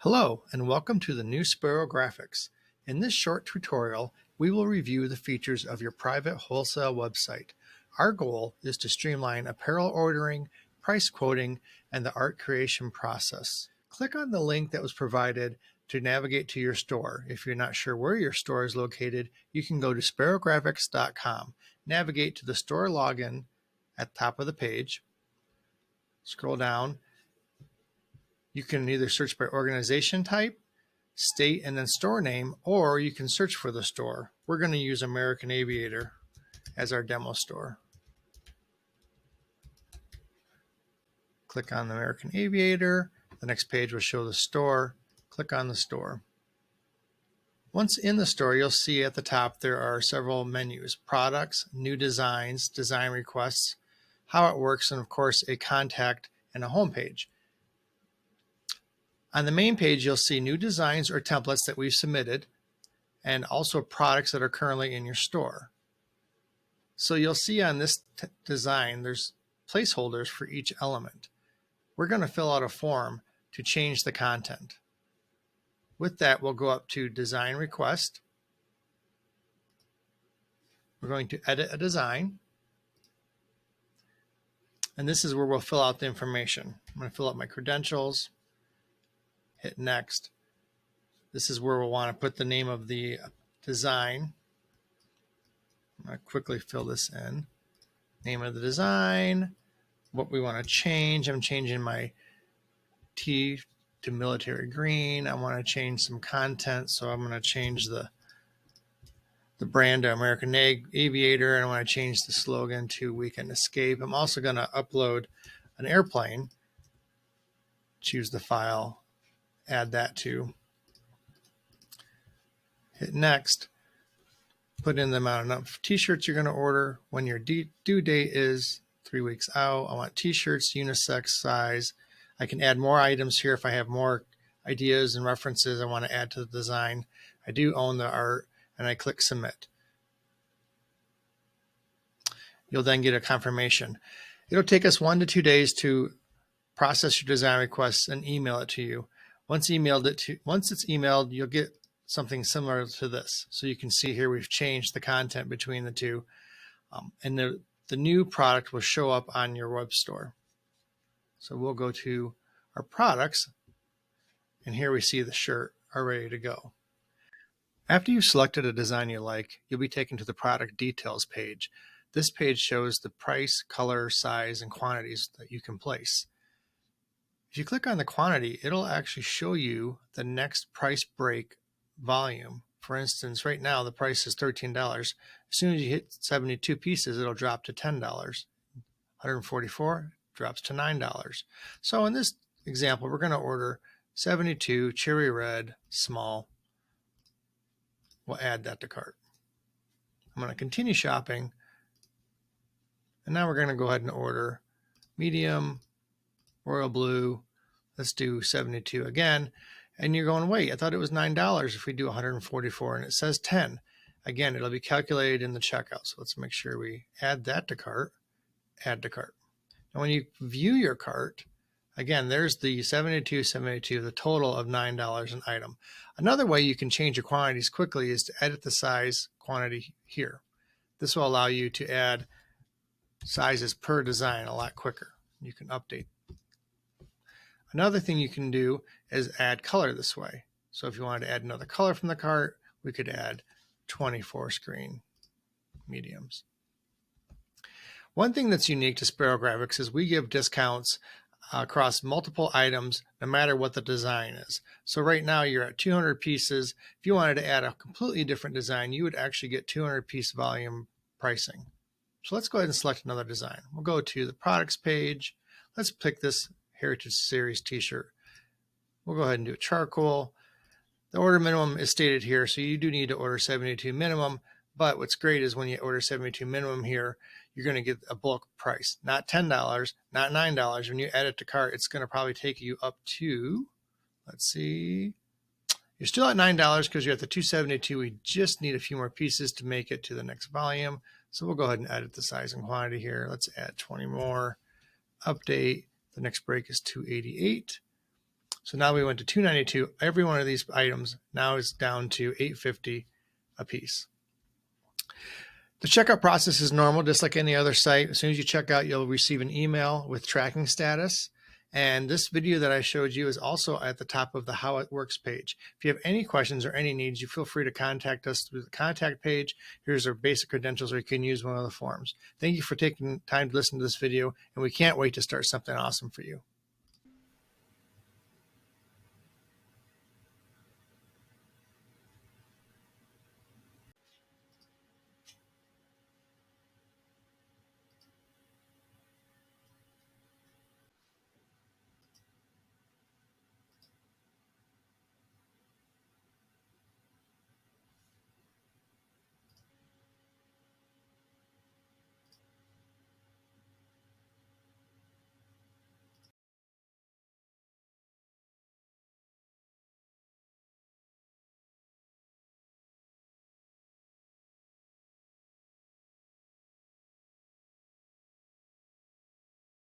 Hello and welcome to the new Sparrow graphics. In this short tutorial, we will review the features of your private wholesale website. Our goal is to streamline apparel ordering, price quoting, and the art creation process. Click on the link that was provided to navigate to your store. If you're not sure where your store is located, you can go to sparrowgraphics.com, navigate to the store login at the top of the page, scroll down. You can either search by organization type, state, and then store name, or you can search for the store. We're going to use American Aviator as our demo store. Click on the American Aviator. The next page will show the store. Click on the store. Once in the store, you'll see at the top there are several menus: products, new designs, design requests, how it works, and of course a contact and a home page. On the main page, you'll see new designs or templates that we've submitted and also products that are currently in your store. So you'll see on this design, there's placeholders for each element. We're going to fill out a form to change the content. With that, we'll go up to Design Request. We're going to edit a design. And this is where we'll fill out the information. I'm going to fill out my credentials. Hit Next. This is where we'll want to put the name of the design. I'm going to quickly fill this in. Name of the design, what we want to change. I'm changing my T to military green. I want to change some content, so I'm going to change the brand to American Aviator, and I want to change the slogan to Weekend Escape. I'm also going to upload an airplane. Choose the file. Add that to. Hit Next. Put in the amount of t-shirts you're going to order. When your due date is 3 weeks out. I want t-shirts, unisex size. I can add more items here if I have more ideas and references I want to add to the design. I do own the art, and I click Submit. You'll then get a confirmation. It'll take us 1 to 2 days to process your design requests and email it to you. Once it's emailed, you'll get something similar to this. So you can see here we've changed the content between the two. And the new product will show up on your web store. So we'll go to our products, and here we see the shirt are ready to go. After you've selected a design you like, you'll be taken to the product details page. This page shows the price, color, size, and quantities that you can place. If you click on the quantity, it'll actually show you the next price break volume. For instance, right now the price is $13. As soon as you hit 72 pieces, it'll drop to $10. 144 drops to $9. So in this example, we're going to order 72 cherry red small. We'll add that to cart. I'm going to continue shopping. And now we're going to go ahead and order medium, royal blue. Let's do 72 again. And you're going, wait, I thought it was $9 if we do 144, and it says 10. Again, it'll be calculated in the checkout. So let's make sure we add that to cart, add to cart. And when you view your cart, again, there's the 72, the total of $9 an item. Another way you can change your quantities quickly is to edit the size quantity here. This will allow you to add sizes per design a lot quicker. You can update. Another thing you can do is add color this way. So if you wanted to add another color from the cart, we could add 24 screen mediums. One thing that's unique to Sparrow Graphics is we give discounts across multiple items no matter what the design is. So right now you're at 200 pieces. If you wanted to add a completely different design, you would actually get 200 piece volume pricing. So let's go ahead and select another design. We'll go to the products page. Let's pick this Heritage Series t-shirt. We'll go ahead and do a charcoal. The order minimum is stated here, so you do need to order 72 minimum. But what's great is when you order 72 minimum here, you're going to get a bulk price, not $10, not $9. When you add it to cart, it's going to probably take you up to, let's see, you're still at $9 because you're at the 272. We just need a few more pieces to make it to the next volume. So we'll go ahead and edit the size and quantity here. Let's add 20 more. Update. The next break is 288. So now we went to $292. Every one of these items now is down to $8.50 a piece. The checkout process is normal, just like any other site. As soon as you check out, you'll receive an email with tracking status. And this video that I showed you is also at the top of the How It Works page. If you have any questions or any needs, you feel free to contact us through the contact page. Here's our basic credentials, or you can use one of the forms. Thank you for taking time to listen to this video, and we can't wait to start something awesome for you.